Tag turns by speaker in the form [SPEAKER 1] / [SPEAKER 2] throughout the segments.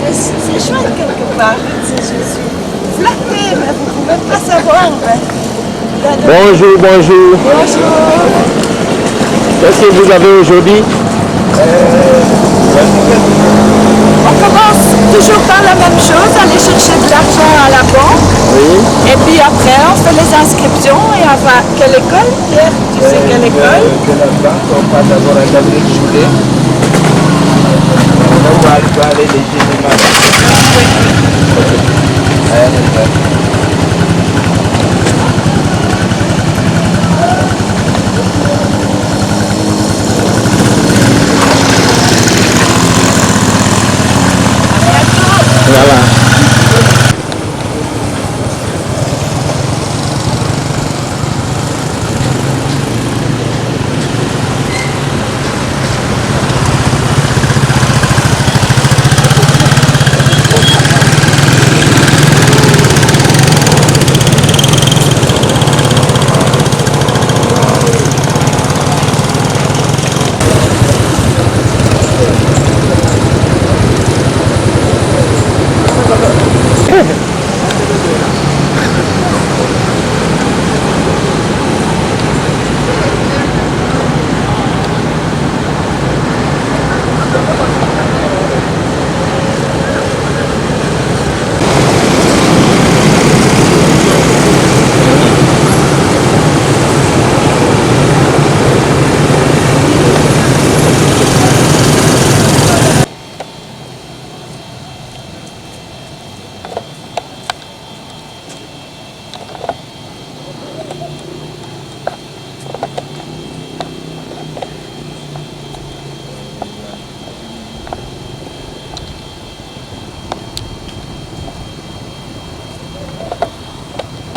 [SPEAKER 1] C'est chouette quelque part. Je suis flattée, mais vous ne pouvez pas savoir.
[SPEAKER 2] Bonjour, bonjour.
[SPEAKER 1] Bonjour.
[SPEAKER 2] Qu'est-ce que vous avez aujourd'hui?
[SPEAKER 1] On commence toujours par la même chose, aller chercher de l'argent à la banque.
[SPEAKER 2] Oui.
[SPEAKER 1] Et puis après, on fait les inscriptions et on va... Quelle école, Pierre? Tu sais quelle école?
[SPEAKER 3] De la banque, on va d'abord à Gabriel Choulet. Là où va aller les générales.
[SPEAKER 2] Voilà.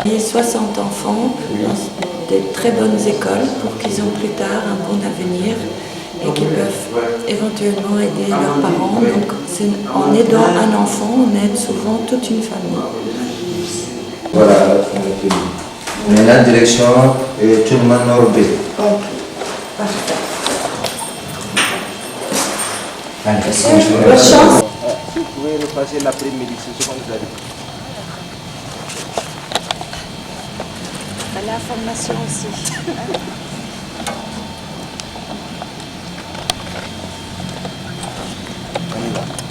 [SPEAKER 1] Il y a 60 enfants dans des très bonnes écoles pour qu'ils aient plus tard un bon avenir et qu'ils peuvent éventuellement aider leurs parents. Donc en aidant un enfant, on aide souvent toute une famille.
[SPEAKER 3] Voilà, maintenant, direction Tourman Nord B.
[SPEAKER 1] Ok, parfait.
[SPEAKER 3] Allez,
[SPEAKER 1] Bonne chance.
[SPEAKER 3] Vous pouvez repasser l'après-midi, c'est ce qu'on vous a dit.
[SPEAKER 1] L'information aussi.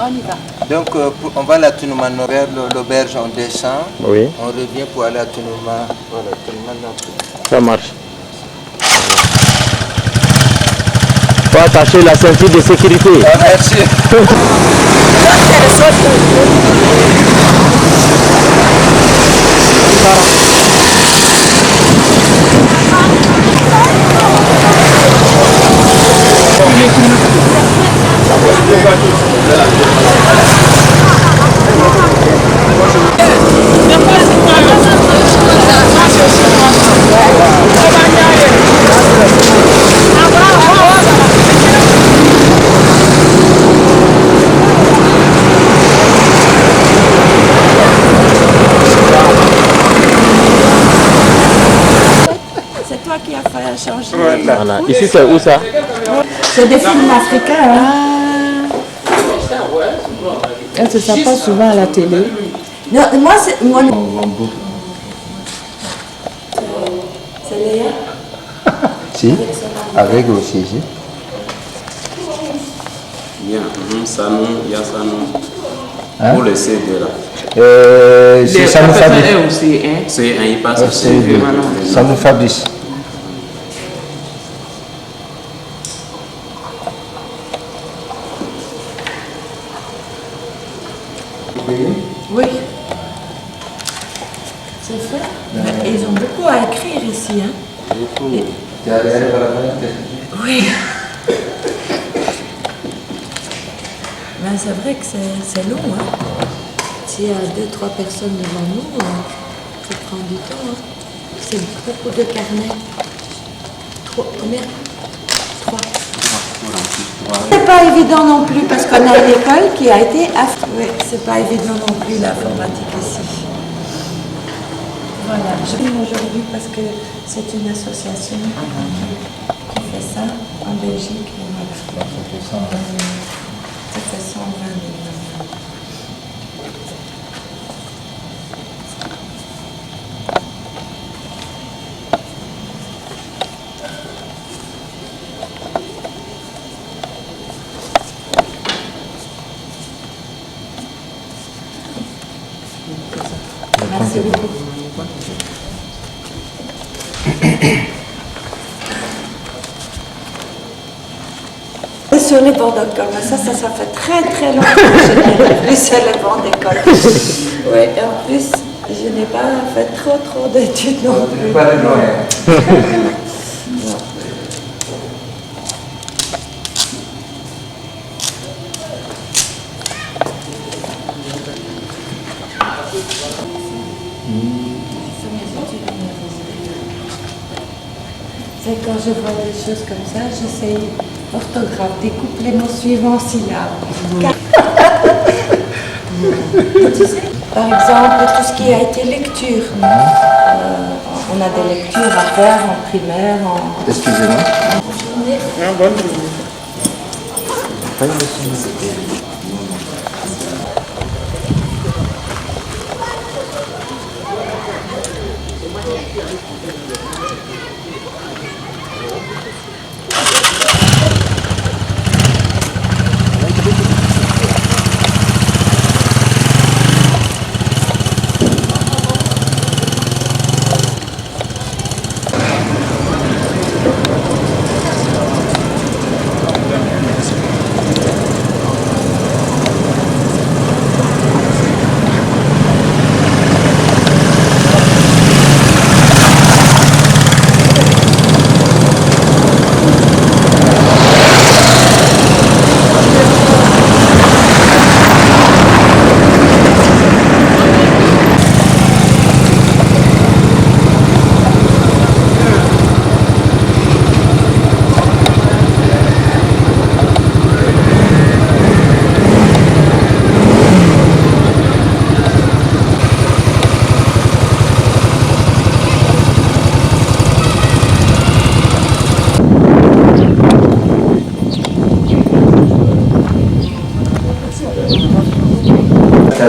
[SPEAKER 1] On y va.
[SPEAKER 3] Donc, on va à la Tourman Nord, vers l'auberge, on descend.
[SPEAKER 2] Oui.
[SPEAKER 3] On revient pour aller à Tourman. Voilà, Tourman Nord.
[SPEAKER 2] Ça marche. Faut attacher la ceinture de sécurité.
[SPEAKER 3] Ah, merci.
[SPEAKER 1] C'est toi qui as fait changer.
[SPEAKER 2] Voilà. Ici, c'est où ça?
[SPEAKER 1] C'est des films africains. Hein?
[SPEAKER 4] Ça passe souvent à la télé.
[SPEAKER 1] Non, moi, c'est... C'est Léa.
[SPEAKER 3] Si, avec aussi, si.
[SPEAKER 5] Bien, ça non, il y a ça non.
[SPEAKER 3] Hein?
[SPEAKER 5] Pour le CD là.
[SPEAKER 3] C'est ça nous fabrique.
[SPEAKER 5] C'est un, il passe au
[SPEAKER 3] C'est
[SPEAKER 5] CD.
[SPEAKER 3] ça nous fabrique.
[SPEAKER 1] Oui. C'est fait. Mais ils ont beaucoup à écrire ici. Hein? Et- Oui. Ben, c'est vrai que c'est long. Hein? S'il y a 2-3 personnes devant nous, ça prend du temps. Hein? C'est beaucoup de carnets. Combien? 3. C'est pas évident non plus parce qu'on a une école qui a été... Oui, c'est pas évident non plus l'informatique ici. Voilà, je viens aujourd'hui parce que c'est une association qui fait ça en Belgique. Et voilà. Ça fait 120 000. Merci beaucoup. Et sur les bancs d'école, mais ça fait très très longtemps que je n'ai plus sur les bancs d'école. Oui, et en plus, je n'ai pas fait trop d'études non plus.
[SPEAKER 3] Pas de loin.
[SPEAKER 1] C'est quand je vois des choses comme ça, j'essaye orthographe, découpe les mots suivants en syllabes. Tu sais, par exemple, tout ce qui a été lecture. On a des lectures à faire en primaire, en
[SPEAKER 3] Excusez-moi.
[SPEAKER 1] journée.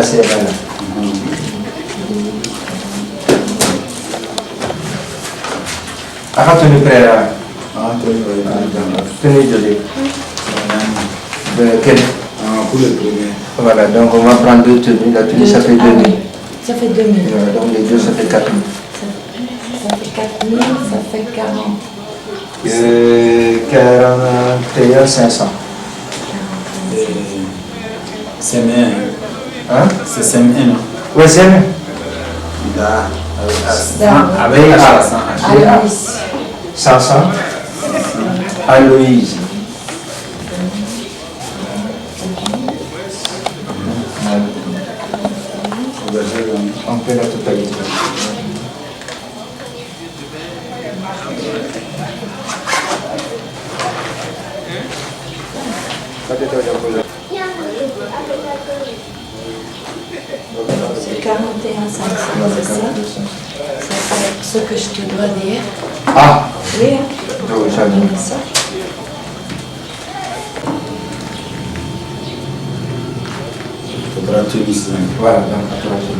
[SPEAKER 3] C'est voilà. Ah, tenue prêt là. Tenue de lait. De quel?
[SPEAKER 6] Pour le premier.
[SPEAKER 3] Voilà, donc on va prendre deux tenues. La tenue, ça fait 2000.
[SPEAKER 1] Oui. Ça fait 2000.
[SPEAKER 3] Donc les deux, ça fait 4000.
[SPEAKER 1] Ça fait 4000, ça fait 40.
[SPEAKER 3] 41 500.
[SPEAKER 6] C'est bien.
[SPEAKER 3] Hein?
[SPEAKER 6] C'est bien, non?
[SPEAKER 3] Oui, c'est bien.
[SPEAKER 6] Avec
[SPEAKER 1] Aloïs.
[SPEAKER 3] 500. Aloïse. On fait la totalité.
[SPEAKER 1] C'est 41 500, c'est ça? C'est ce que je te dois dire.
[SPEAKER 3] Ah!
[SPEAKER 1] Oui, hein?
[SPEAKER 3] Oui, ça va.
[SPEAKER 1] C'est ça.
[SPEAKER 6] faudra tout ici.
[SPEAKER 3] Voilà, donc on va faire.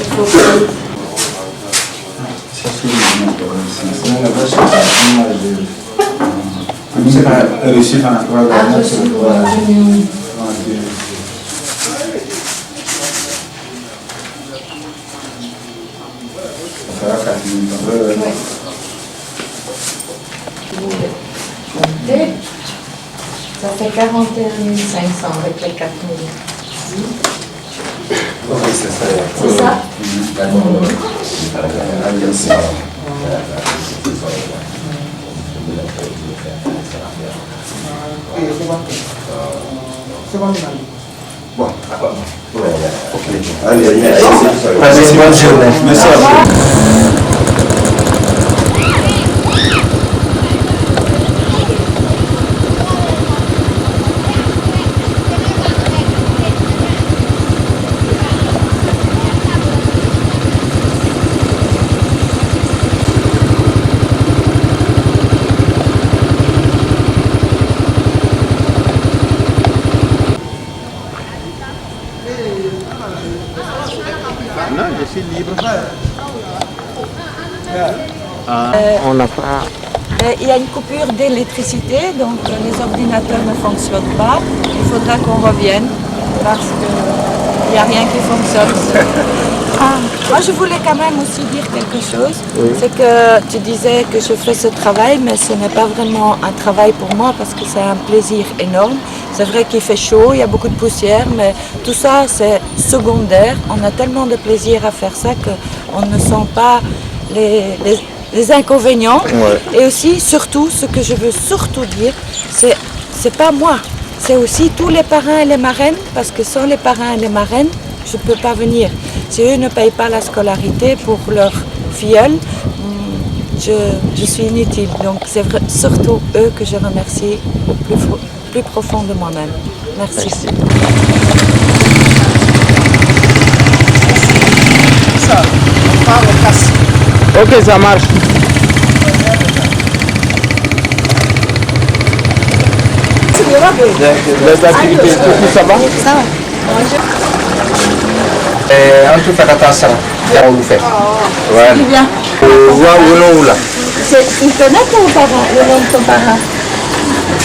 [SPEAKER 1] Il faut que...
[SPEAKER 6] Ça, c'est le moment.
[SPEAKER 3] Non, là-bas, c'est pas une image de...
[SPEAKER 6] C'est pas réussi à la croix.
[SPEAKER 1] Ah, je suis revenu.
[SPEAKER 6] Ça fera 4 minutes.
[SPEAKER 1] Ouais. Comptez. Ça fait 41 500 avec les 4 000.
[SPEAKER 6] Oui, c'est ça.
[SPEAKER 1] C'est ça?
[SPEAKER 6] Bon, allez, merci.
[SPEAKER 3] Passez une bonne journée.
[SPEAKER 6] Merci à vous. Non, je suis libre.
[SPEAKER 2] On n'a pas...
[SPEAKER 1] Il y a une coupure d'électricité, donc les ordinateurs ne fonctionnent pas. Il faudra qu'on revienne parce qu'il n'y a rien qui fonctionne. Moi, je voulais quand même aussi dire quelque chose.
[SPEAKER 2] Oui.
[SPEAKER 1] C'est que tu disais que je fais ce travail, mais ce n'est pas vraiment un travail pour moi parce que c'est un plaisir énorme. C'est vrai qu'il fait chaud, il y a beaucoup de poussière, mais tout ça, c'est secondaire. On a tellement de plaisir à faire ça qu'on ne sent pas les inconvénients.
[SPEAKER 2] Ouais.
[SPEAKER 1] Et aussi, surtout, ce que je veux surtout dire, c'est pas moi. C'est aussi tous les parrains et les marraines, parce que sans les parrains et les marraines, je ne peux pas venir. Si eux ne payent pas la scolarité pour leur filleule, je suis inutile. Donc c'est surtout eux que je remercie plus profond de moi-même. Merci.
[SPEAKER 6] Ça, on part au casse.
[SPEAKER 2] Ok, ça marche. Les activités, tout ça va?
[SPEAKER 1] Ça va.
[SPEAKER 3] En tout cas, attention, on le fait.
[SPEAKER 2] Voilà.
[SPEAKER 1] Bien. Il connaît ton parent, le nom de ton parent?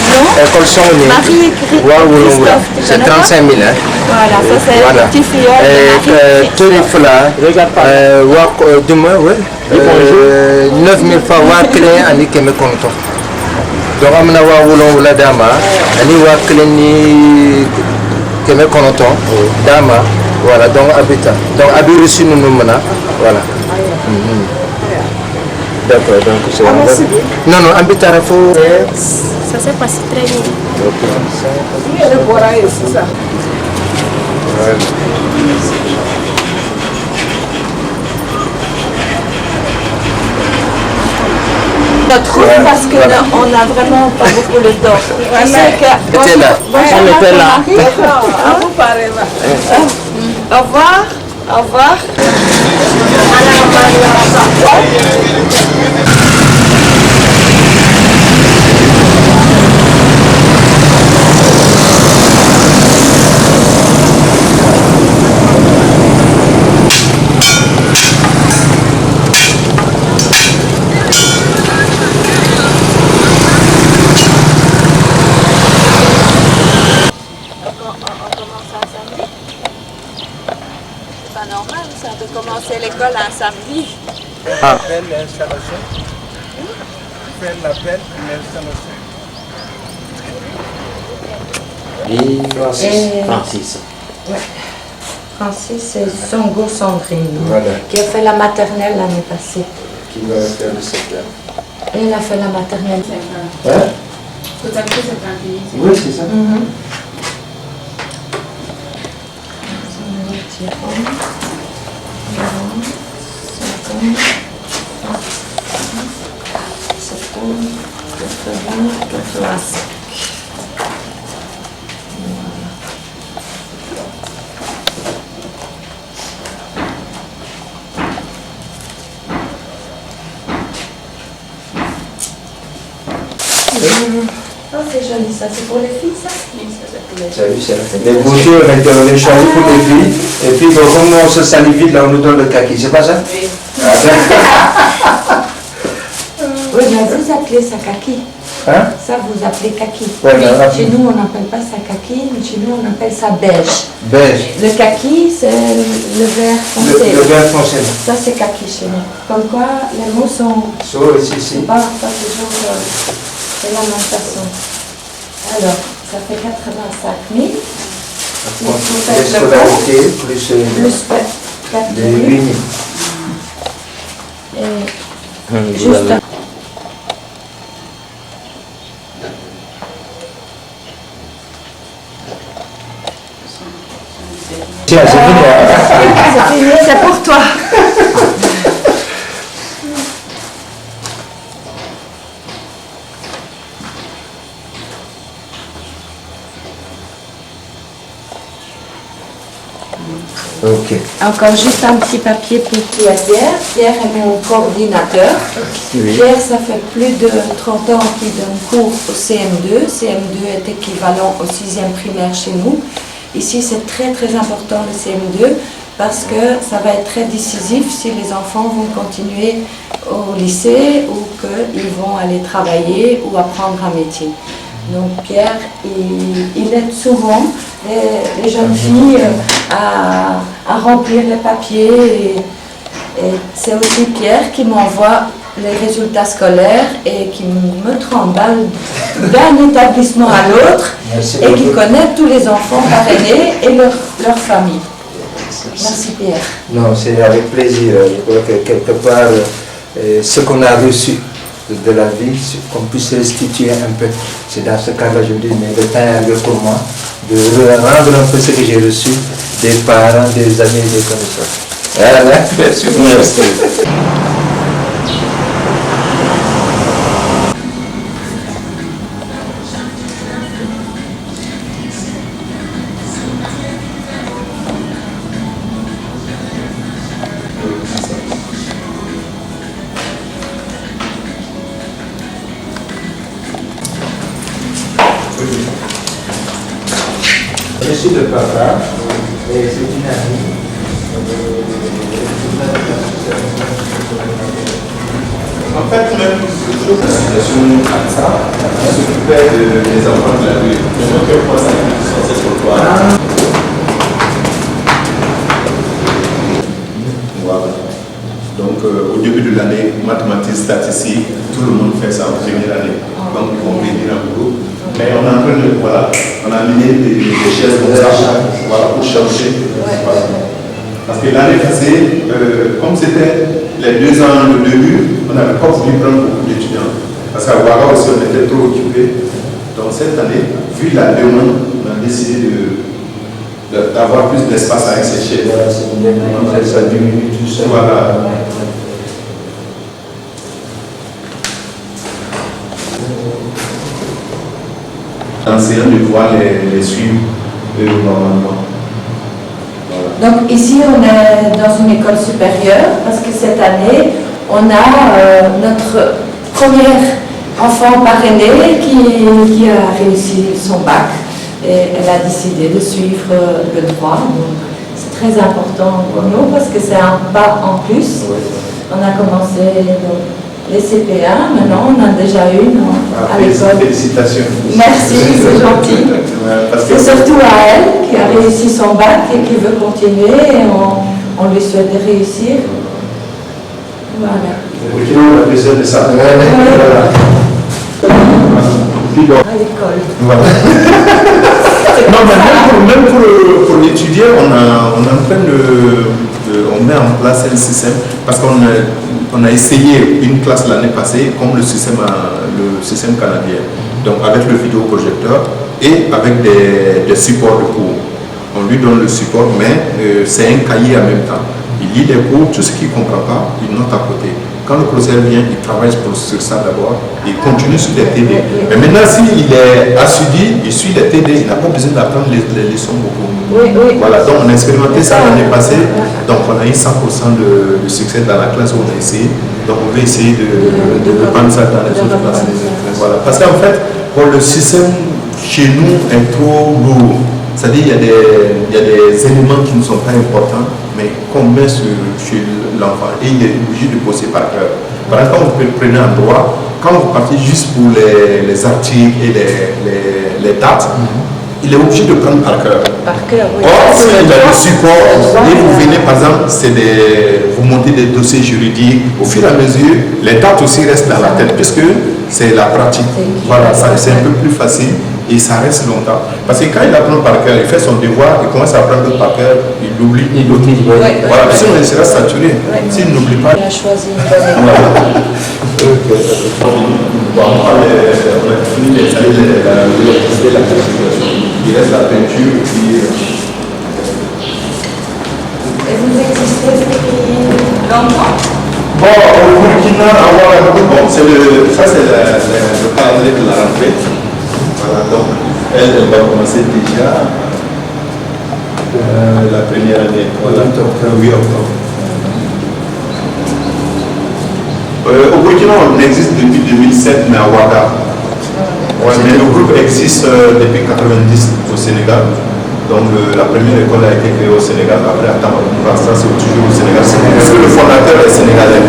[SPEAKER 1] Non?
[SPEAKER 3] École Sonné.
[SPEAKER 1] Marie et Christophe, tu
[SPEAKER 3] C'est
[SPEAKER 1] connais pas?
[SPEAKER 3] 35 000. Hein?
[SPEAKER 1] Voilà, ça c'est
[SPEAKER 3] Voilà.
[SPEAKER 1] le petit filleul de Marie.
[SPEAKER 3] Téléphola,
[SPEAKER 2] Regarde pas.
[SPEAKER 3] demain, oui. 9 000 fois, wa clé, ani keme konto. Donc, amna wa wulon wula dama, ani wa clé ni keme konto, dama, voilà, donc habitant. Donc, abi reçu nous nous mena, voilà. D'accord, donc c'est non, non, habitant, il faut.
[SPEAKER 7] Ça s'est passé très bien.
[SPEAKER 1] Parce qu'on n'a vraiment pas beaucoup de temps. Je sais que...
[SPEAKER 3] Était là.
[SPEAKER 2] On était là.
[SPEAKER 1] Au revoir. Au revoir. C'est pas normal ça de commencer l'école un samedi.
[SPEAKER 6] L'appel, l'installation. Faire l'appel, l'installation.
[SPEAKER 3] Francis.
[SPEAKER 1] Francis, c'est Songo Sandrine,
[SPEAKER 3] Voilà.
[SPEAKER 1] qui a fait la maternelle l'année passée.
[SPEAKER 3] Qui va faire le secteur.
[SPEAKER 1] Et elle a fait la maternelle.
[SPEAKER 3] Hein?
[SPEAKER 7] Totalité, c'est 31.
[SPEAKER 3] Oui, c'est ça.
[SPEAKER 1] Oh, c'est joli ça, c'est pour les filles ça?
[SPEAKER 3] Tu as vu ça? Les brochures, on est choisi pour les filles. Et puis, comme on se salit vite, là, on nous donne le kaki. C'est pas ça? Oui.
[SPEAKER 1] Oui, mais vous appelez ça kaki.
[SPEAKER 3] Hein?
[SPEAKER 1] Ça, vous appelez kaki.
[SPEAKER 3] Ouais,
[SPEAKER 1] Oui,
[SPEAKER 3] mais
[SPEAKER 1] chez nous, on n'appelle pas ça kaki, mais chez nous, on appelle ça beige.
[SPEAKER 3] Beige.
[SPEAKER 1] Le kaki, c'est le vert foncé.
[SPEAKER 3] Le vert foncé.
[SPEAKER 1] Ça, c'est kaki chez nous. Comme quoi, les mots sont
[SPEAKER 3] So, ici.
[SPEAKER 1] pas toujours de la même façon. Alors, ça fait 85 000.
[SPEAKER 3] Les scolarités, plus
[SPEAKER 1] Plus 4
[SPEAKER 3] les
[SPEAKER 1] 000.
[SPEAKER 3] 8 000.
[SPEAKER 1] Et juste un...
[SPEAKER 3] Tiens, c'est fini.
[SPEAKER 1] C'est pour toi.
[SPEAKER 3] Ok.
[SPEAKER 1] Encore juste un petit papier pour Pierre. Pierre est mon coordinateur.
[SPEAKER 2] Oui.
[SPEAKER 1] Pierre, ça fait plus de 30 ans qu'il donne cours au CM2. CM2 est équivalent au 6e primaire chez nous. Ici, c'est très très important le CM2 parce que ça va être très décisif si les enfants vont continuer au lycée ou qu'ils vont aller travailler ou apprendre un métier. Donc Pierre, il aide souvent les jeunes filles à remplir les papiers. Et c'est aussi Pierre qui m'envoie les résultats scolaires et qui me trimballe d'un établissement à l'autre et qui connaît tous les enfants parrainés et leur famille. Merci Pierre.
[SPEAKER 3] Non, c'est avec plaisir. Je crois que quelque part, ce qu'on a reçu de la vie, qu'on puisse restituer un peu. C'est dans ce cas-là, je me dis, mais le temps est arrivé pour moi de rendre un peu ce que j'ai reçu des parents, des amis et des connaissances. Voilà, merci. Je suis le papa et c'est une amie.
[SPEAKER 8] En fait, même l'association AXA s'occupait des enfants de la rue. Donc, moi, ça m'a fait sur le toit. Voilà. Donc, au début de l'année, mathématiques, statistiques, tout le monde fait ça en première année. Donc, ils vont venir en groupe. Mais on est en train de, voilà, on a amené des chaises comme ça, voilà, pour changer. Voilà. Parce que l'année passée, comme c'était les 2 ans de début, on n'avait pas voulu prendre beaucoup d'étudiants. Parce qu'à Ouaga aussi, on était trop occupés. Donc cette année, vu la demande, on a décidé d'avoir plus d'espace avec ces chaises.
[SPEAKER 3] Voilà, ça diminue tout ça.
[SPEAKER 8] Voilà. L'enseignant de pouvoir les suivre normalement.
[SPEAKER 1] Donc ici on est dans une école supérieure parce que cette année on a notre première enfant parrainée qui a réussi son bac et elle a décidé de suivre le droit. Donc c'est très important pour nous parce que c'est un pas en plus. On a commencé les CP1, maintenant on a déjà une à l'école.
[SPEAKER 8] Félicitations.
[SPEAKER 1] Merci, c'est gentil. Et surtout à elle qui a réussi son bac et qui veut continuer et on lui souhaite de réussir. Voilà.
[SPEAKER 8] On a besoin de ça.
[SPEAKER 1] À l'école.
[SPEAKER 8] Voilà. Non, mais même pour l'étudier, on est en train on met en place un système parce qu'on a essayé une classe l'année passée comme le système canadien. Donc avec le vidéoprojecteur et avec des supports de cours. On lui donne le support, mais c'est un cahier en même temps. Il lit les cours, tout ce qu'il ne comprend pas, il note à côté. Quand le professeur vient, il travaille sur ça d'abord, il continue sur les TD. Mais maintenant, s'il est assidu, il suit les TD, il n'a pas besoin d'apprendre les leçons beaucoup. Voilà, donc on a expérimenté ça l'année passée, donc on a eu 100% de succès dans la classe où on a essayé. Donc on va essayer de prendre ça dans les autres classes. Voilà. Parce qu'en fait, pour le système chez nous est trop lourd. C'est-à-dire qu'il y a des éléments qui ne sont pas importants, mais qu'on met chez l'enfant et il est obligé de bosser par cœur. Par exemple, quand vous prenez un droit, quand vous partez juste pour les articles et les dates, il est obligé de prendre par cœur.
[SPEAKER 1] Par cœur, oui.
[SPEAKER 8] Or, s'il a le support, et vous venez par exemple, vous montez des dossiers juridiques, au fur et à mesure, les dates aussi restent dans la tête, puisque c'est la pratique. Voilà, c'est un peu plus facile. Et ça reste longtemps. Parce que quand il apprend par cœur, il fait son devoir, il commence à apprendre par cœur, il l'oublie. Voilà, sinon il sera saturé. S'il n'oublie pas.
[SPEAKER 1] Il a choisi une bonne école.
[SPEAKER 8] Bon, on a fini d'étaler l'électricité, la situation. Il reste la peinture, puis.
[SPEAKER 1] Et vous existez depuis longtemps?
[SPEAKER 8] Bon, au Burkina, bon, ça c'est le calendrier de la rentrée. Voilà, donc elle va commencer déjà la première année, voilà, le 8 octobre. Au Burkina, on existe depuis 2007, mais à Ouaga. Ouais, mais le groupe existe depuis 1990 au Sénégal. Donc la première école a été créée au Sénégal, après à Tambacounda, ça c'est toujours au Sénégal. Parce que le fondateur est sénégalais.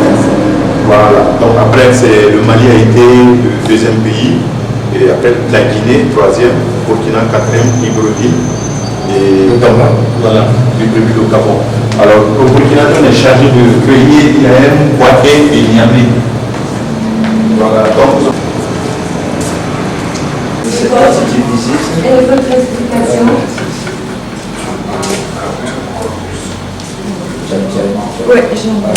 [SPEAKER 8] Voilà, donc après le Mali a été le deuxième pays. Et après la Guinée, troisième, Burkina, quatrième, Libreville. et voilà, du brebis au Gabon. Alors au Burkina, on est chargé de cueillir IAM, Boaké et Niamey. Voilà, donc.
[SPEAKER 1] Et votre explication? Oui, j'en ai.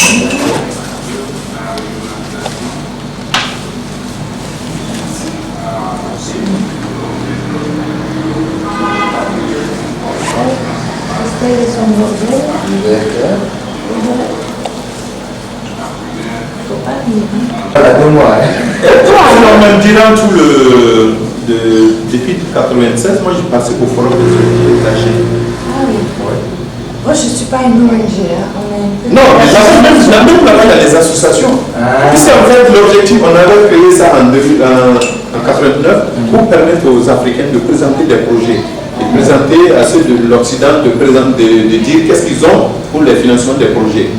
[SPEAKER 8] Même durant tout depuis 1996, moi j'ai passé au forum des ONG détachés.
[SPEAKER 1] Ah oui.
[SPEAKER 8] Ouais.
[SPEAKER 1] Moi je ne suis pas une ONG.
[SPEAKER 8] Non, mais même là-bas, il y a les associations. Puisque en fait, l'objectif, on avait créé ça en 1989 pour permettre aux Africains de présenter des projets. Et présenter à ceux de l'Occident, de dire qu'est-ce qu'ils ont pour le financement des projets.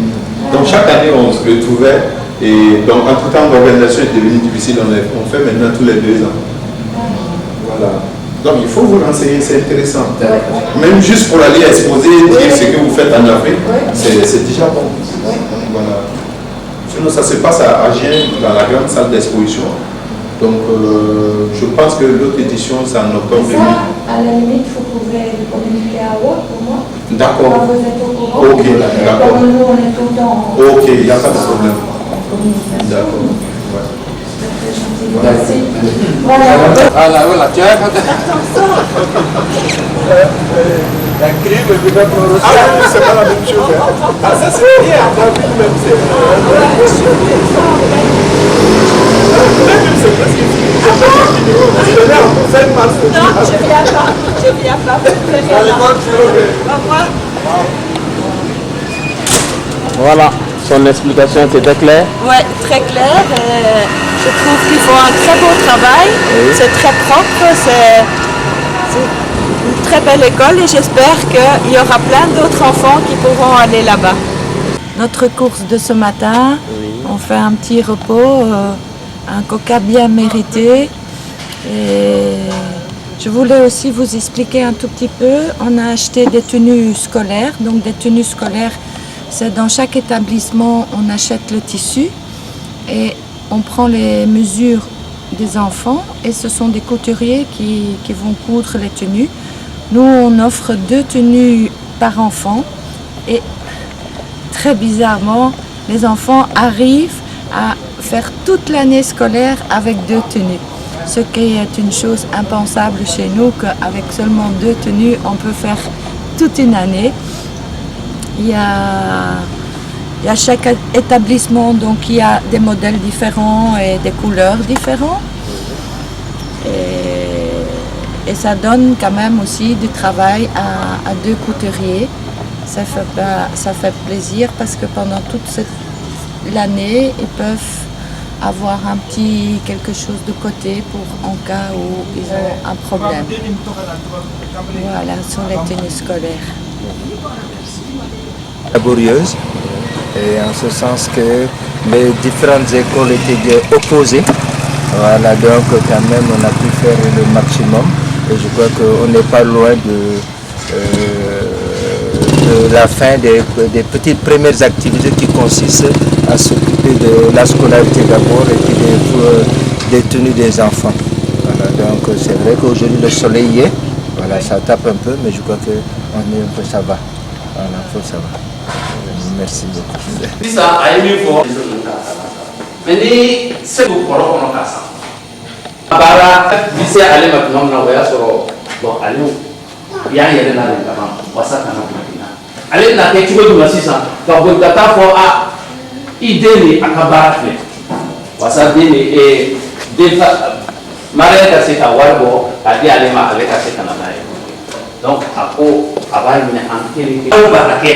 [SPEAKER 8] Donc chaque année, on se retrouvait. Et donc, entre-temps, l'organisation est devenue difficile. On fait maintenant tous les 2 ans. Voilà. Donc, il faut vous renseigner, c'est intéressant. Même juste pour aller exposer, dire ce que vous faites en Afrique, c'est déjà bon. Voilà. Sinon, ça se passe à Agen, dans la grande salle d'exposition. Donc, je pense que l'autre édition, c'est en octobre 2000.
[SPEAKER 1] À la limite, vous pouvez communiquer à WOC pour moi.
[SPEAKER 8] D'accord.
[SPEAKER 1] Vous êtes au courant.
[SPEAKER 8] Ok, d'accord.
[SPEAKER 1] Comme nous, on est tout le temps.
[SPEAKER 8] Ok, il n'y a pas de problème. D'accord.
[SPEAKER 1] Merci. Voilà.
[SPEAKER 6] Voilà, tu as la crème et le rose. Ah oui, c'est pas la même chose. Ah, ça c'est bien, on a vu le même c'est non, je viens pas.
[SPEAKER 2] Voilà, son explication c'était clair.
[SPEAKER 7] Oui, très clair. Je trouve qu'ils font un très beau travail. C'est très propre. C'est une très belle école et j'espère qu'il y aura plein d'autres enfants qui pourront aller là-bas. Notre course de ce matin, on fait un petit repos, un coca bien mérité. Et je voulais aussi vous expliquer un tout petit peu. On a acheté des tenues scolaires. Donc des tenues scolaires, c'est dans chaque établissement, on achète le tissu et on prend les mesures des enfants et ce sont des couturiers qui vont coudre les tenues. Nous, on offre 2 tenues par enfant et très bizarrement, les enfants arrivent à faire toute l'année scolaire avec 2 tenues. Ce qui est une chose impensable chez nous, qu'avec seulement 2 tenues, on peut faire toute une année. Il y a chaque établissement, donc il y a des modèles différents et des couleurs différentes. Et ça donne quand même aussi du travail à 2 couturiers. Ça fait plaisir parce que pendant toute l'année, ils peuvent avoir un petit quelque chose de côté pour en cas où ils ont un problème. Voilà, sur les tenues scolaires.
[SPEAKER 3] Laborieuse, et en ce sens que les différentes écoles étaient opposées. Voilà, donc quand même on a pu faire le maximum et je crois qu'on n'est pas loin de la fin des petites premières activités qui consistent à s'occuper de la scolarité d'abord et puis des tenues des enfants. Voilà, donc c'est vrai qu'aujourd'hui le soleil y est, voilà, ça tape un peu, mais je crois qu'on est un peu, ça va. Voilà, ça va. Merci beaucoup.
[SPEAKER 9] Mais ni segu kɔrɔ kɔnɔ ka san baara bi se ale ma tuma min na o y'a sɔrɔ bon ale y'an yɛrɛ la de kama wasa kana kunnafoniya ale bɛna kɛ cogo jumɛn sisan ka boli ka taa fɔ i den de a ka baara filɛ wasa den de den mariya ka se ka wari bɔ k'a di ale ma ale ka se ka na n'a ye donc a ko a b'a ɲini an kelen kelen b'a kɛ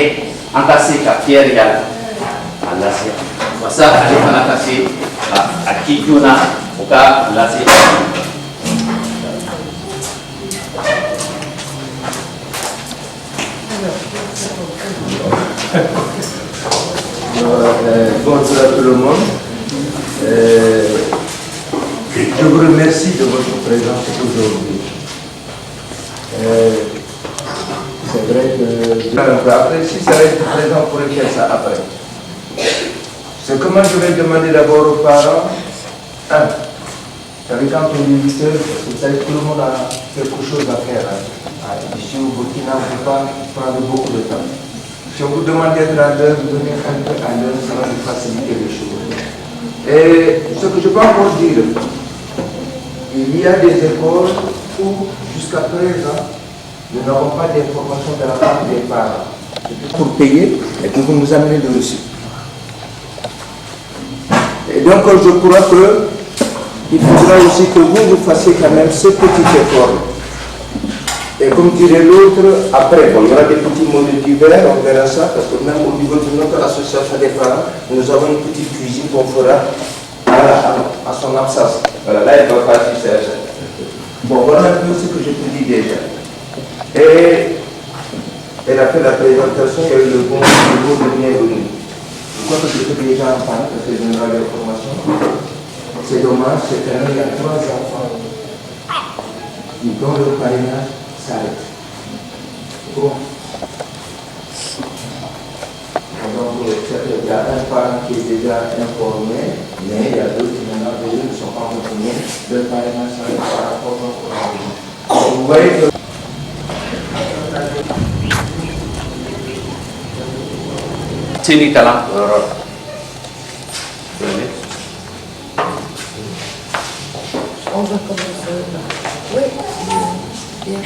[SPEAKER 9] an ka se ka fiyɛri yala a lase wasa ale fana ka se a ki joona o ka lase
[SPEAKER 3] Bonjour à tout le monde. Je vous remercie de votre présence aujourd'hui. C'est vrai que... Après, si ça reste présent, on pourrait faire ça après. C'est comment je vais demander d'abord aux parents. Vous savez, quand on est 8 heures, vous savez, tout le monde a quelque chose à faire. Ici au Burkina, on ne peut pas prendre beaucoup de temps. Si on vous demande d'être à l'heure, venez un peu à l'heure, ça va nous faciliter les choses. Et ce que je peux encore dire, il y a des écoles où, jusqu'à présent, nous n'avons pas d'informations de la part des parents. Pour payer et que vous nous amenez le reçu. Et donc, je crois qu'il faudra aussi que vous fassiez quand même ce petit effort. Et comme dirait l'autre, après, bon, il y aura des petits mots divers, on verra ça, parce que même au niveau de notre association des parents, nous avons une petite cuisine qu'on fera à son absence. Voilà, là, elle va pas faire ça. Bon, voilà un peu ce que je te dis déjà. Et elle a fait la présentation, il y a eu le bon de bienvenue. Je crois que je peux déjà en parler, parce que je n'ai pas l'information. C'est dommage, cette année, il y a 3 enfants dont le parrainage s'arrête. Bon. Donc, il y a un parent qui est déjà informé, mais il y a d'autres qui maintenant ne sont pas informés. Le parrainage s'arrête par rapport au coronavirus. Vous voyez que
[SPEAKER 9] Sini kalam.
[SPEAKER 1] On va commencer là. Oui. Bien.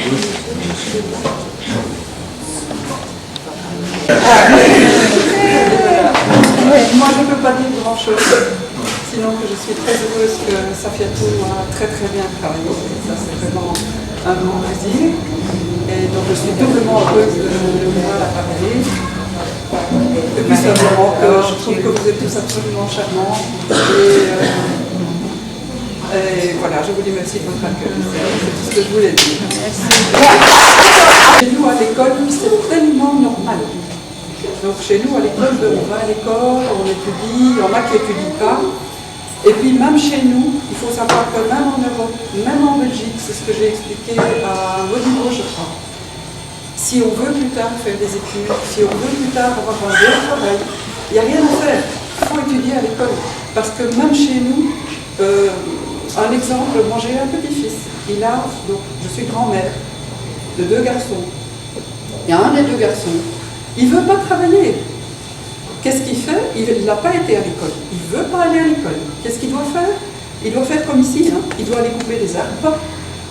[SPEAKER 10] Moi, je ne peux pas dire grand-chose, sinon que je suis très heureuse que Safiatou a très bien travaillé. Ça, c'est vraiment un grand plaisir. Et donc, je suis doublement heureuse de voir la travailler. Et puis, simplement que je trouve que vous êtes tous absolument charmants. Et voilà, je vous dis merci de votre accueil. C'est tout ce que je voulais dire. Chez nous, à l'école, c'est tellement normal. Donc chez nous, à l'école, on va à l'école, on étudie, il y en a qui n'étudient pas. Et puis même chez nous, il faut savoir que même en Europe, même en Belgique, c'est ce que j'ai expliqué à haut niveau, je crois. Si on veut plus tard faire des études, si on veut plus tard avoir un bon travail, il n'y a rien à faire. Il faut étudier à l'école. Parce que même chez nous, un exemple, moi j'ai un petit-fils. Donc, je suis grand-mère de 2 garçons. Il y a un des 2 garçons. Il ne veut pas travailler. Qu'est-ce qu'il fait? Il n'a pas été à l'école. Il ne veut pas aller à l'école. Qu'est-ce qu'il doit faire? Il doit faire comme ici. Il doit aller couper des arbres.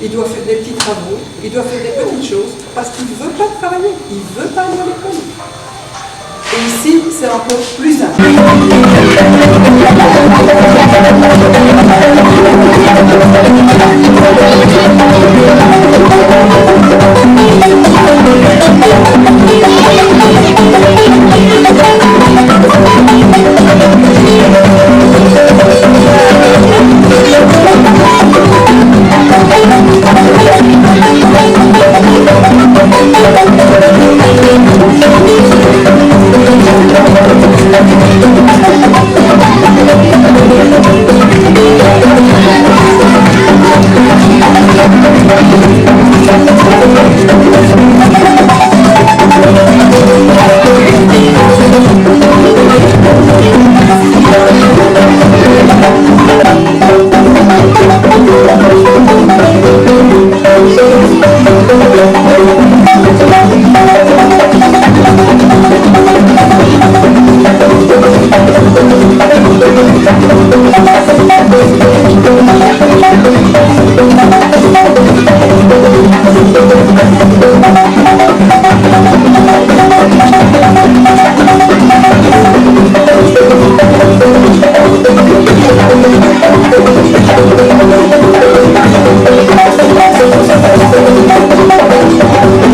[SPEAKER 10] Il doit faire des petits travaux. Il doit faire des petites choses. Parce qu'il ne veut pas travailler. Il ne veut pas aller à l'école. Et ici, c'est encore plus
[SPEAKER 11] Merci.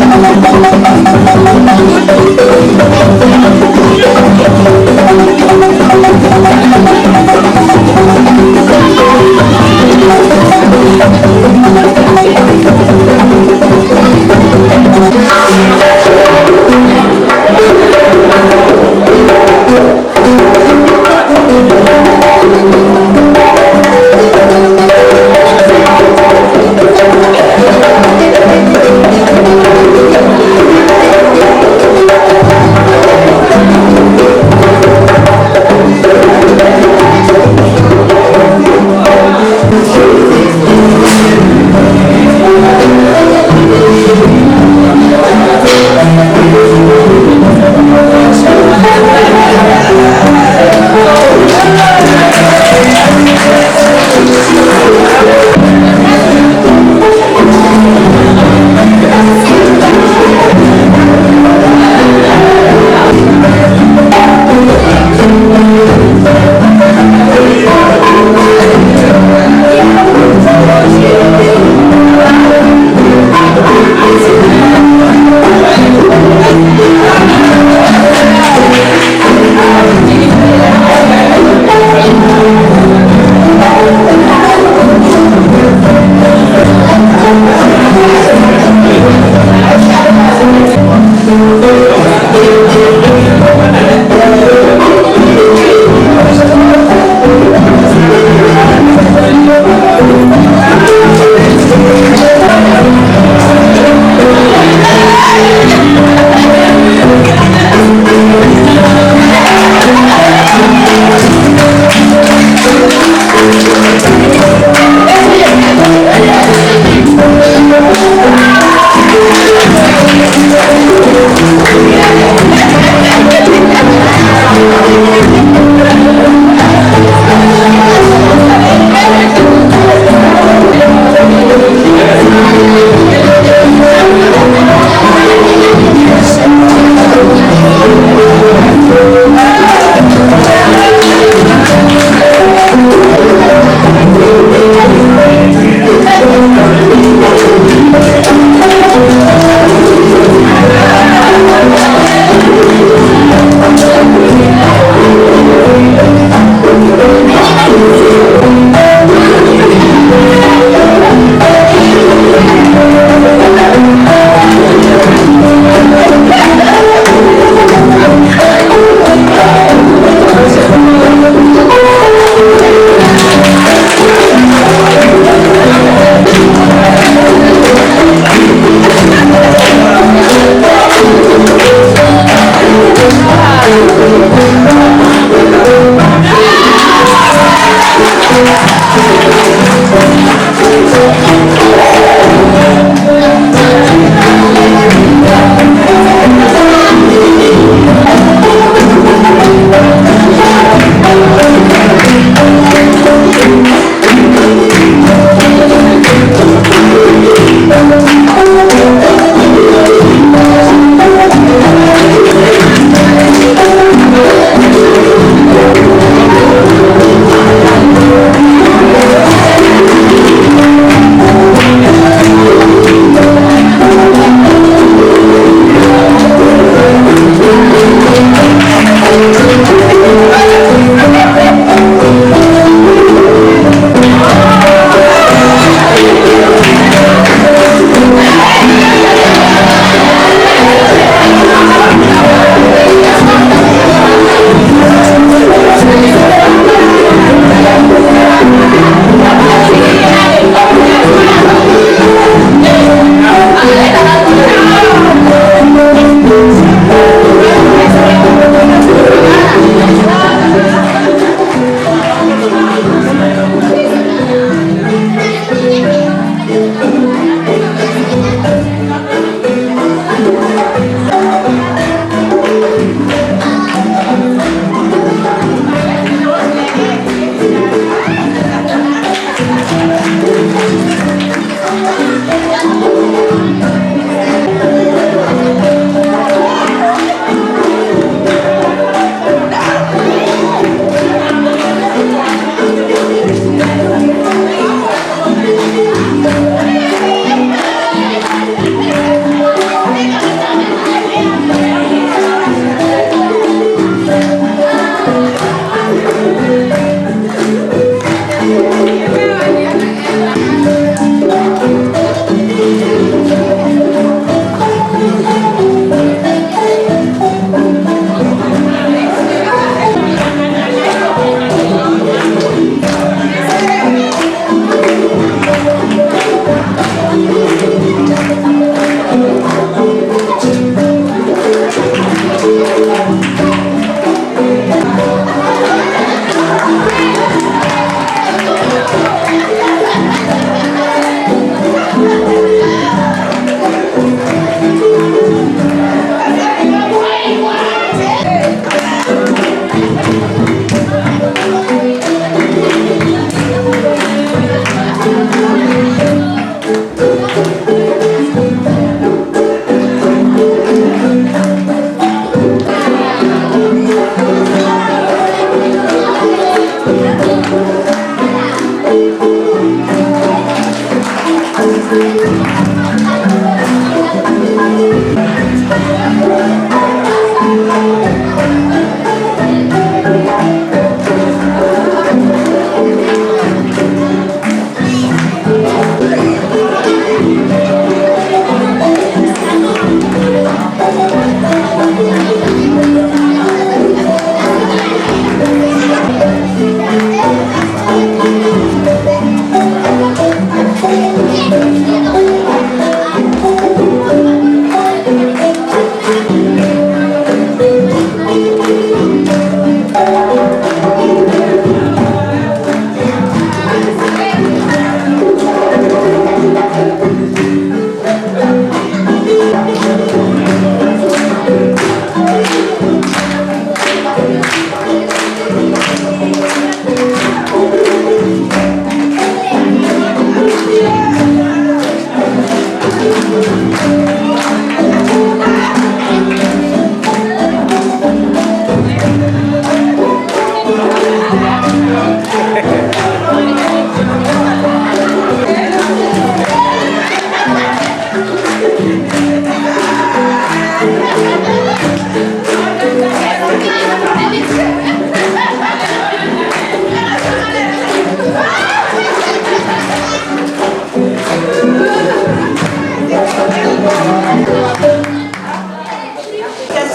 [SPEAKER 7] C'est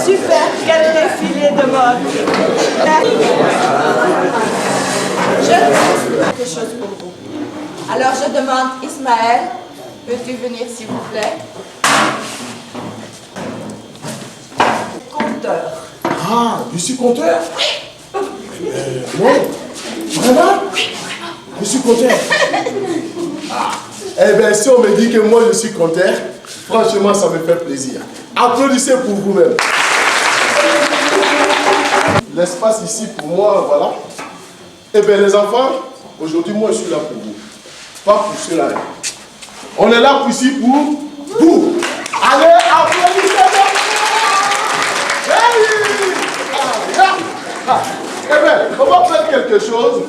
[SPEAKER 7] super, quel défilé de mode. Je quelque chose pour vous. Alors je demande Ismaël, peux-tu venir s'il vous plaît? Compteur.
[SPEAKER 6] Ah, je suis compteur? Moi? Vraiment? Je suis compteur. Ah. Eh bien, si on me dit que moi je suis compteur, franchement, ça me fait plaisir. Applaudissez pour vous-même. L'espace ici pour moi, voilà. Eh bien, les enfants, aujourd'hui, moi je suis là pour vous. Pas pour ceux-là. On est là ici pour vous. Allez, applaudissez-moi. Eh bien, on va faire quelque chose.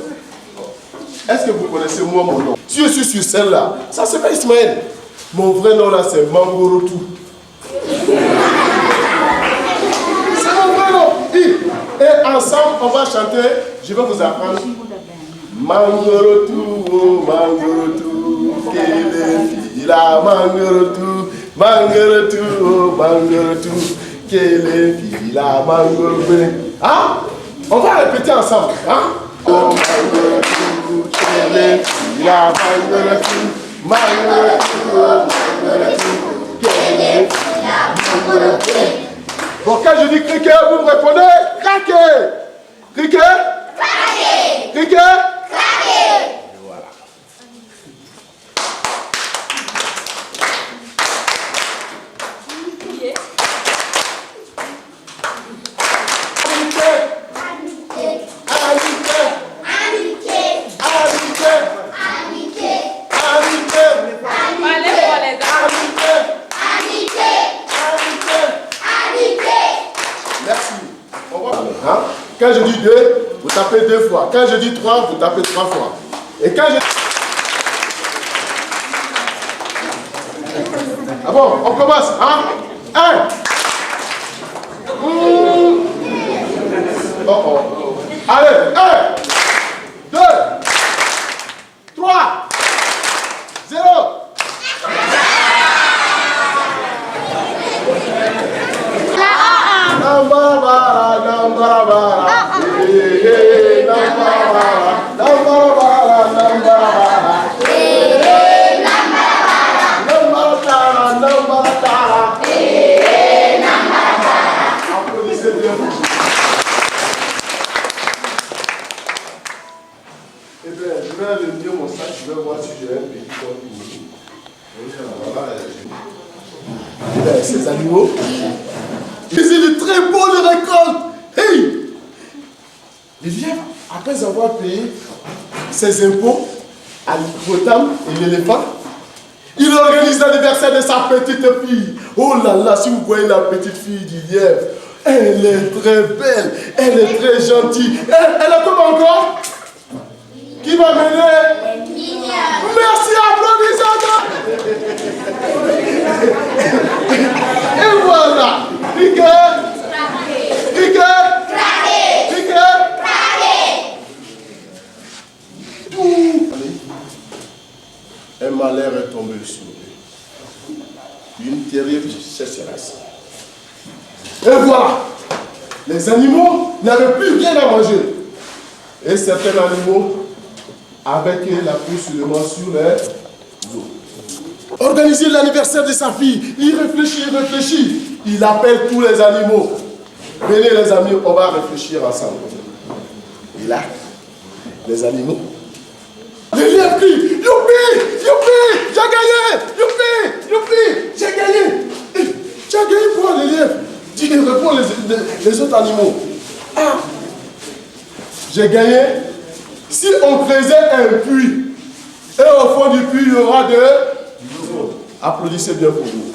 [SPEAKER 6] Est-ce que vous connaissez moi mon nom? Si je suis sur celle-là, ça s'appelle Ismaël. Mon vrai nom là, c'est Mangorotou. C'est mon vrai nom. Et ensemble, on va chanter. Je vais vous apprendre. Mangorotou, oh Mangorotou, quelle fille la Mangorotou, Mangorotou, oh Mangorotou, quelle fille la Mangorotou. Hein? On va répéter ensemble. Hein? Oh Mangorotou, quelle fille la Mangorotou, Mangorotou, oh Mangorotou, quelle fille la Mangorotou. Bon, quand je dis criquet, vous me répondez craquer. Criquet? Craquer. Criquet? Craquer. Voilà. Hein? Quand je dis 2, vous tapez 2 fois. Quand je dis 3, vous tapez 3 fois. Et quand je... Ah bon, on commence. Hein? 1. Oh oh. Allez, 1, 2, 3, 0. Eh bien, je vais aller dire mon sac, je vais voir si j'ai un petit peu pour vous. Ces animaux, ils ont de très bonnes récoltes. Hey! Les lièvres, après avoir payé ses impôts à l'hippopotame et l'éléphant, il organise l'anniversaire de sa petite fille. Oh là là, si vous voyez la petite fille du lièvre, elle est très belle, elle est très gentille. Elle est comme encore? Qui va mener? Merci, applaudissez-moi. Et voilà. Criquet. Criquet. Criquet. Un malheur est tombé sur lui. Une terrible sécheresse. Et voilà. Les animaux n'avaient plus rien à manger. Et certains animaux, avec la pluie seulement sur les eaux. Organiser l'anniversaire de sa fille. Il réfléchit. Il appelle tous les animaux. Venez les amis, on va réfléchir ensemble. Et là, les animaux. Les lièvres crient, youpi, youpi, j'ai gagné, youpi, youpi, j'ai gagné. Tu as gagné quoi les lièvres? Dis, réponds les autres animaux. Ah, j'ai gagné. Si on creusait un puits, et au fond du puits, il y aura de l'eau. Applaudissez bien pour nous.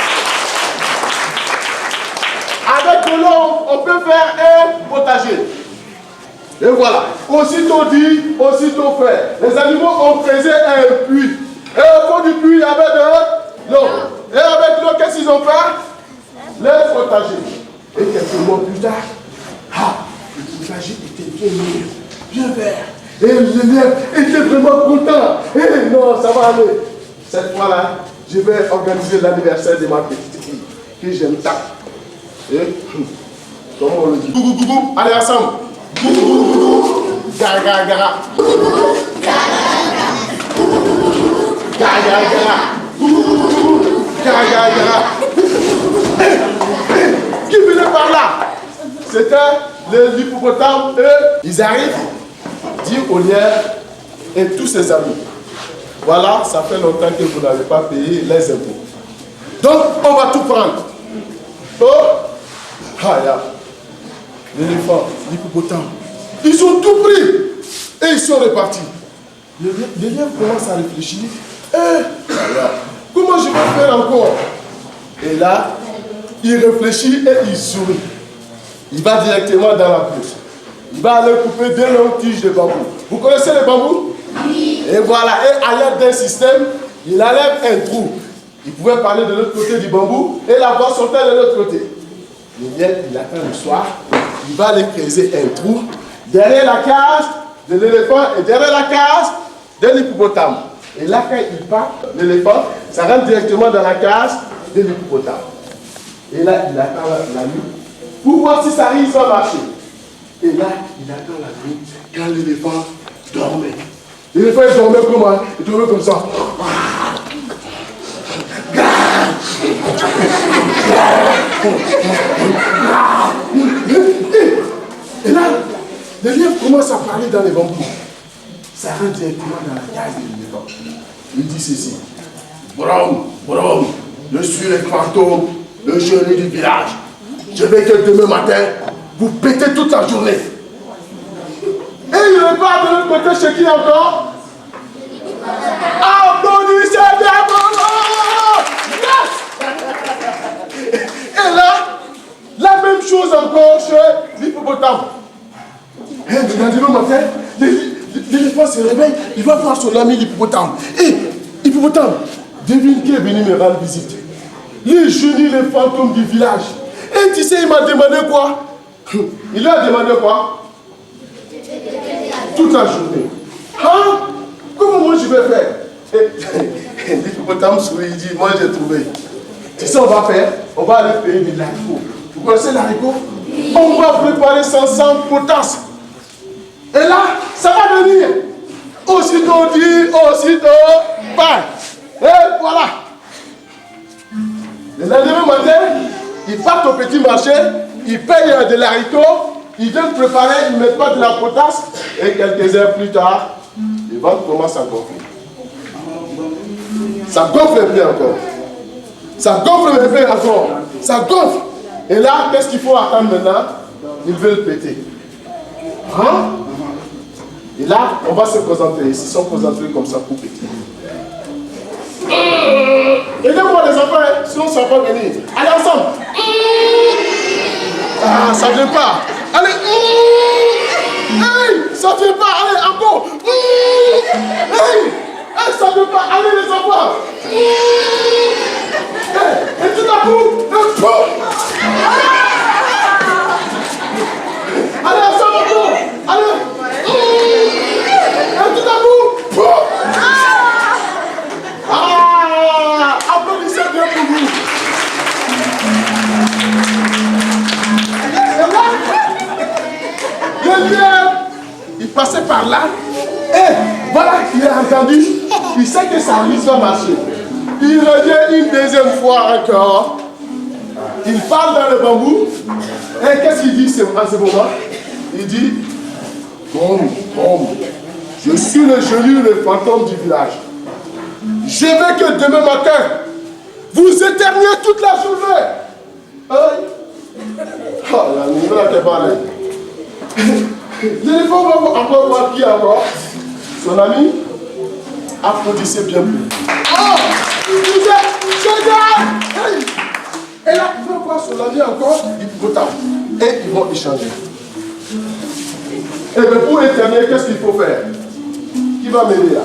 [SPEAKER 6] Avec de l'eau, on peut faire un potager. Et voilà. Aussitôt dit, aussitôt fait. Les animaux ont creusé un puits. Et au fond du puits, il y avait de l'eau. Et avec l'eau, qu'est-ce qu'ils ont fait? Les potager. Et quelques mois plus tard, le potager était bien mûr, bien vert. Et l'élève était vraiment content. Et non, ça va aller. Cette fois-là, je vais organiser l'anniversaire de ma petite fille, que j'aime tant. Et comment on le dit? Gougou, gougou, allez ensemble. Gougou, gougou, gougou. Gara, gara, gara. Gara, gara, gara. Gougou, gougou, gougou. Gara, gara, gara. Qui venait par là? C'était les hippopotames. Ils arrivent, dit au lièvre et tous ses amis. Voilà, ça fait longtemps que vous n'avez pas payé les impôts. Donc, on va tout prendre. Oh, l'éléphant, l'hippopotame, ils ont tout pris et ils sont repartis. Le lièvre commence à réfléchir. Comment je vais faire encore? Et là, il réfléchit et il sourit. Il va directement dans la brousse. Il va aller couper 2 longues tiges de bambou. Vous connaissez les bambous? Oui. Et voilà, et à l'aide d'un système, il enlève un trou. Il pouvait parler de l'autre côté du bambou et la voix sortait de l'autre côté. Le lièvre, il attend le soir, il va aller creuser un trou derrière la cage de l'éléphant et derrière la cage de l'hippopotame. Et là, quand il part, l'éléphant, ça rentre directement dans la cage de l'hippopotame. Et là, il attend la nuit pour voir si ça risque de marcher. Et là, il attend la nuit quand l'éléphant dormait. L'éléphant, il dormait comment? Il dormait comme ça. Et là, le lièvre commence à parler dans les bambous. Ça rentre directement dans la cage de l'éléphant. Il dit ceci. Brom, brom, je suis le fantôme, le génie du village. Je vais que demain matin, vous pétez toute la journée. Et il repart de l'autre côté chez qui encore? Applaudissez bien bravo! Et là, la même chose encore chez l'hippopotame. Et le lendemain matin, l'éléphant se réveille, il va voir son ami l'hippopotame. Et hippopotame, devine qui est venu me rendre visite. Le génie, le fantôme du village. Et tu sais, il m'a demandé quoi? Il lui a demandé quoi? Toute la journée. Hein? Comment moi je vais faire? Et l'hippopotame sourit, il dit, moi j'ai trouvé. Tu sais, on va faire, on va aller payer de l'haricot. Vous connaissez l'haricot? On va préparer 500 potasses. Et là, ça va venir. Aussitôt dit, aussitôt pas. Et voilà. Le lendemain matin, ils partent au petit marché, ils payent de l'haricot, ils viennent préparer, ils mettent pas de la potasse, et quelques heures plus tard, les ventes commencent à gonfler. Ça gonfle un peu encore. Ça gonfle un peu encore. Ça gonfle. Et là, qu'est-ce qu'il faut attendre maintenant? Ils veulent péter. Hein? Et là, on va se concentrer. Ils se sont concentrés comme ça pour péter. Aidez-moi les enfants, sinon ça va pas venir. Allez ensemble. Ah, ça ne vient pas. Allez. Hey, ça ne vient pas. Allez, encore. Hey, ça ne vient pas. Allez les enfants. Hey, et tout à coup, allez ensemble encore. Allez. Et tout à coup. Applaudissez bien pour vous. Et là, le lièvre, il passait par là. Et voilà, il a entendu. Il sait que ça risque de marcher. Il revient une deuxième fois encore. Il parle dans le bambou. Et qu'est-ce qu'il dit à ce moment? Il dit, je suis le génie, le fantôme du village. Je veux que demain matin, vous éterniez toute la journée. Oh, la nouvelle est pareille. L'éléphant va encore voir qui encore? Son ami? Applaudissez bien plus. Oh, vous êtes génial! Et là, il va voir son ami encore, hippopotame. Et ils vont échanger. Et bien pour éternier, qu'est-ce qu'il faut faire? Qui va m'aider là?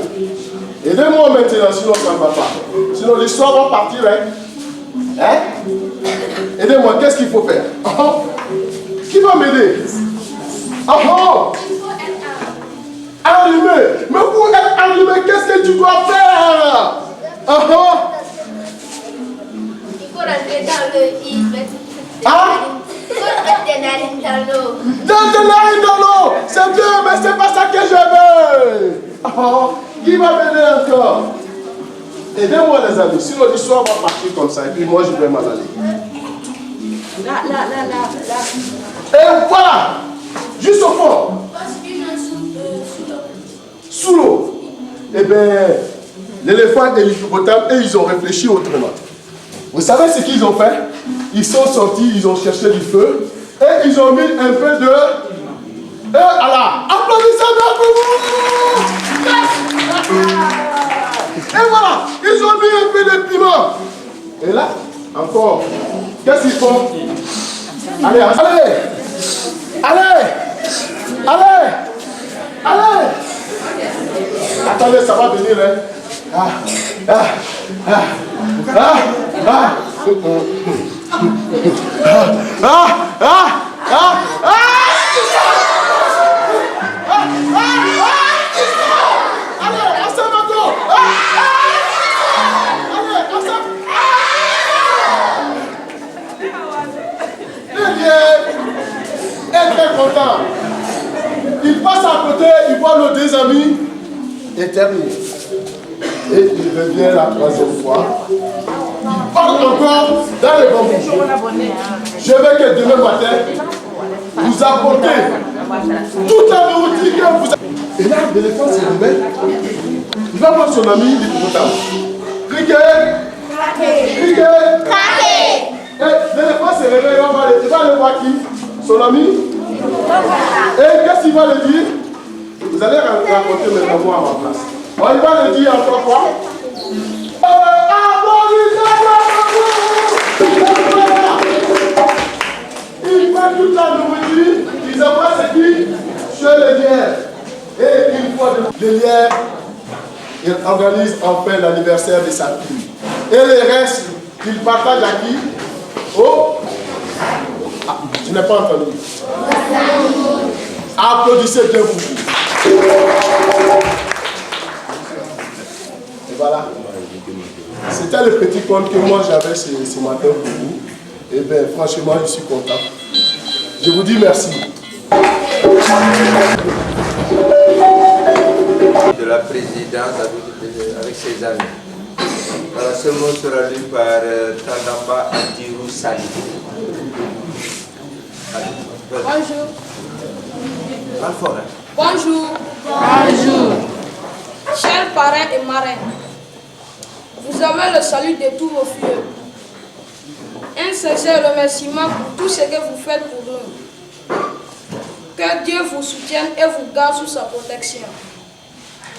[SPEAKER 6] Aidez-moi maintenant, sinon ça ne va pas. Sinon l'histoire va partir. Hein? Hein? Aidez-moi, qu'est-ce qu'il faut faire? Qui va m'aider? Allumé. Mais pour être allumé, qu'est-ce que tu dois faire?
[SPEAKER 11] Il faut rentrer dans le lit. Il faut rentrer dans l'eau.
[SPEAKER 6] Dans l'eau. C'est bien, mais c'est pas ça que je veux. Qui va m'aider encore? Aidez-moi les amis, sinon l'histoire va partir comme ça et puis moi je vais m'en aller.
[SPEAKER 7] Là.
[SPEAKER 6] Et voilà, juste au fond. Sous l'eau. Eh bien, l'éléphant et l'hippopotame, et ils ont réfléchi autrement. Vous savez ce qu'ils ont fait? Ils sont sortis, ils ont cherché du feu et ils ont mis un peu de... Et voilà, applaudissez pour vous. Et voilà, ils ont mis un peu de piment. Et là, encore, qu'est-ce qu'ils font? Allez. Attendez, ça va venir, hein? Très content. Il passe à côté, il voit nos deux amis et termine. Et il revient la troisième fois. Il part encore dans les bambous. Je veux que demain matin, vous apportez toute la nourriture que vous avez. Et là, l'éléphant se réveille. Il va voir son ami l'hippopotame. Criquet. L'éléphant se réveille, il va aller voir qui? Son ami. Et qu'est-ce qu'il va le dire? Vous allez raconter mes mots à ma place. Il va le dire encore quoi? Il fait toute la nourriture, ils envoient ce qui? Chez les lièvres. Et une fois les lièvres, ils organisent enfin l'anniversaire de sa fille. Et les restes, ils partagent à qui? Je n'ai pas entendu. Applaudissez bien vous. Et voilà. C'était le petit conte que moi j'avais ce matin pour vous. Et bien franchement, je suis content. Je vous dis merci.
[SPEAKER 3] De la présidence avec ses amis. Voilà, ce mot sera lu par Tandamba Adirou Sali.
[SPEAKER 11] Bonjour.
[SPEAKER 12] Bonjour. Chers parrains et marraines, vous avez le salut de tous vos filles. Un sincère remerciement pour tout ce que vous faites pour nous. Que Dieu vous soutienne et vous garde sous sa protection.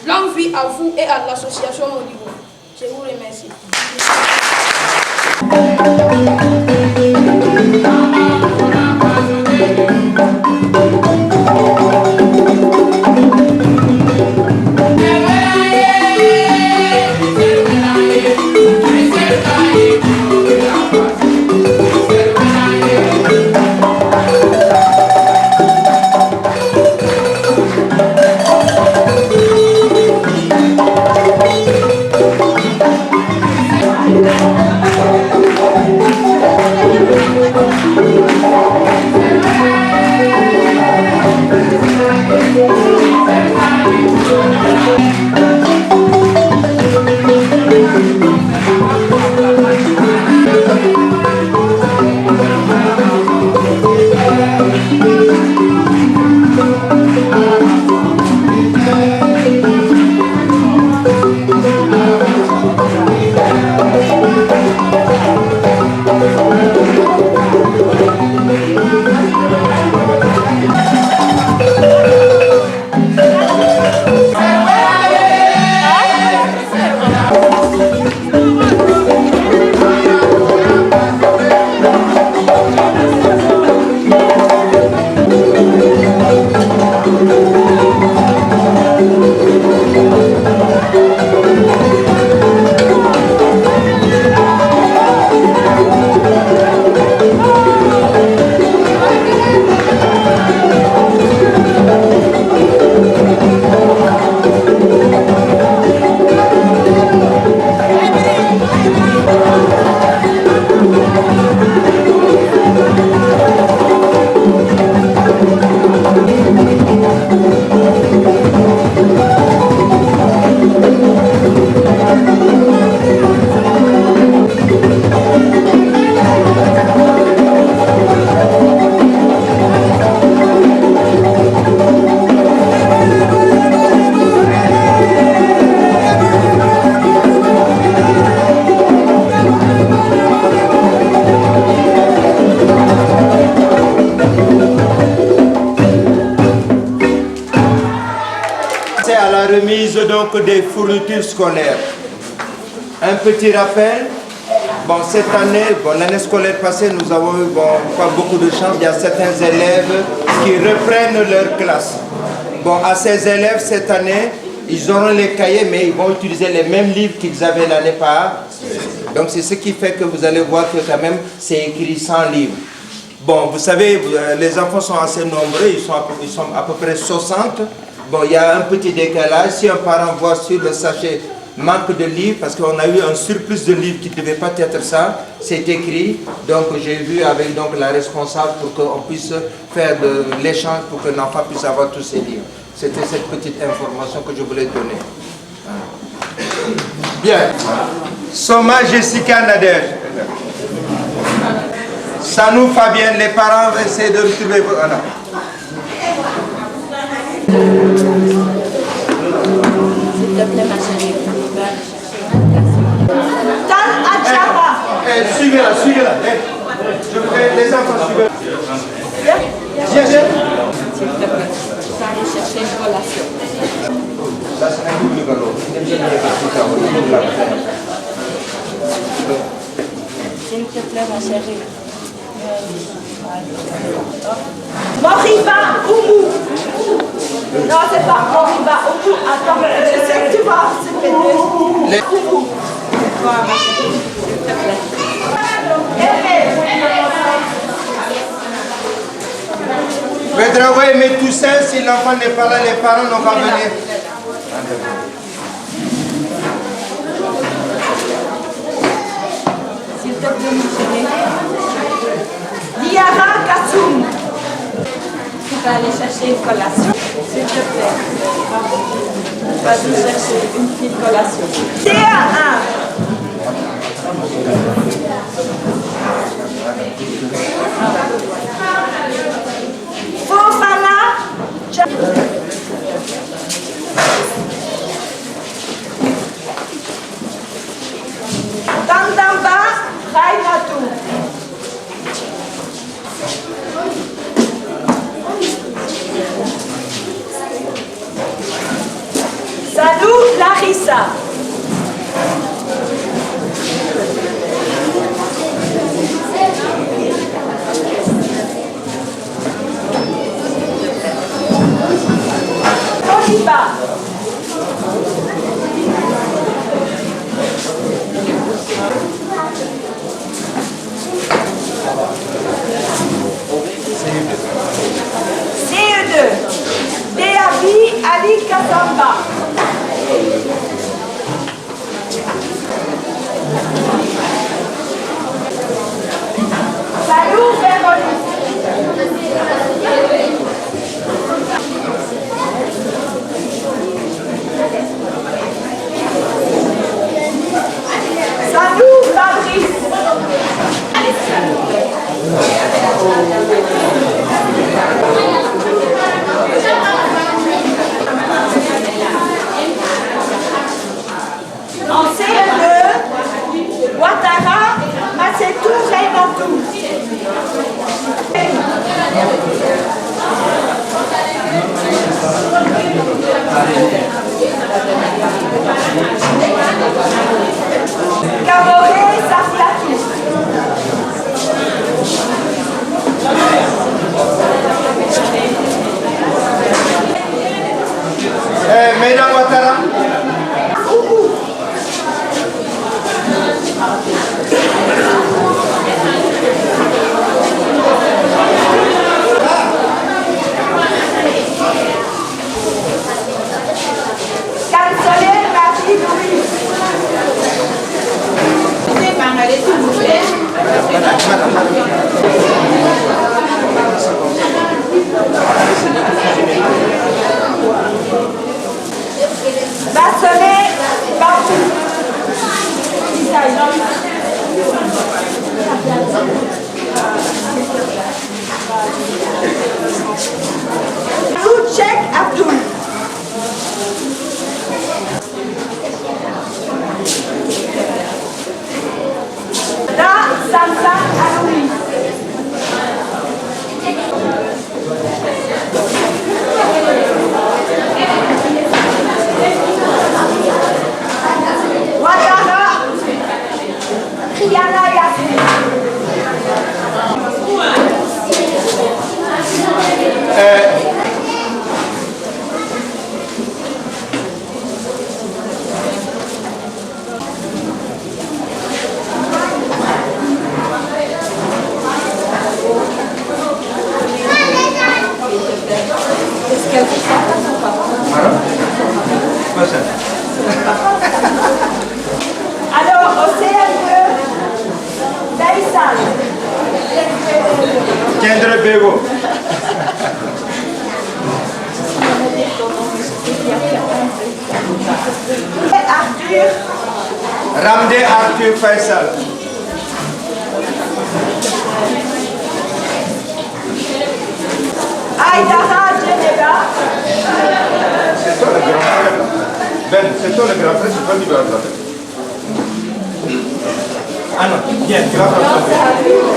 [SPEAKER 12] Longue vie à vous et à l'association Modibo. Je vous remercie.
[SPEAKER 3] donc des fournitures scolaires. Un petit rappel, bon, cette année, bon, l'année scolaire passée, nous avons eu pas beaucoup de chance. Il y a certains élèves qui reprennent leur classe. Bon, à ces élèves, cette année, ils auront les cahiers, mais ils vont utiliser les mêmes livres qu'ils avaient l'année passée. Donc c'est ce qui fait que vous allez voir que quand même, c'est écrit 100 livres. Bon, vous savez, les enfants sont assez nombreux, ils sont à peu près 60. Bon, il y a un petit décalage. Si un parent voit sur le sachet manque de livres, parce qu'on a eu un surplus de livres qui ne devait pas être ça, c'est écrit. Donc j'ai vu avec donc, la responsable pour qu'on puisse faire de l'échange pour que l'enfant puisse avoir tous ces livres. C'était cette petite information que je voulais donner. Bien. Soma Jessica Nader. Sanou Fabienne, les parents vont essayer de retrouver. Voilà.
[SPEAKER 7] S'il te plaît, ma chérie. Dan Adjara.
[SPEAKER 3] Suivez-la, suivez-la. Je voudrais les enfants suivez. Viens.
[SPEAKER 7] S'il te plaît, tu vas aller chercher une collation.
[SPEAKER 3] Là, c'est un double galop.
[SPEAKER 7] S'il te plaît, ma chérie. Moriba Oumou. Non, c'est pas Moriba Oumou. Attends, je sais que tu vas. C'est Oumou. Toi, ma chérie. S'il te plaît.
[SPEAKER 3] Pedro, mais tout ça, si l'enfant n'est pas là, les parents n'ont pas venir.
[SPEAKER 7] S'il te plaît, mon chéri. Liara Kassoum. Tu vas aller chercher une collation. S'il te plaît. Vas-y chercher une petite collation. TA1. Fofana. Tandamba Rainatou. Salut Larissa. Oliva. CE2. Déabi Ali Kazamba. Salut Véronique. Salut Fabrice. En CE2, Ouattara, Massetou, Raïmatou. Kamoré, Safiatou.
[SPEAKER 13] Kendra Bego.
[SPEAKER 14] Arthur.
[SPEAKER 13] Ramde Arthur Faisal.
[SPEAKER 14] Aïdara Djeneba.
[SPEAKER 13] C'est toi le grand frère. Ben, c'est toi le grand frère, c'est toi qui vas le frère. Ah non, viens, tu vas le frère.